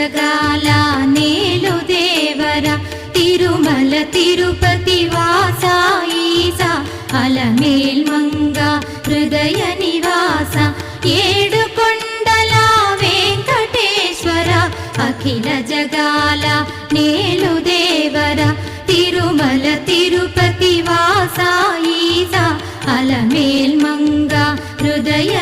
జగాల నేలు దేవర తిరుమల తిరుపతి వాస ఈసా అలమేల్ మంగ హృదయ నివాస ఏడు కొండల వెంకటేశ్వర అఖిల జగాల నేలు దేవర తిరుమల తిరుపతి వాస ఈసా అలమేల్ మంగ హృదయ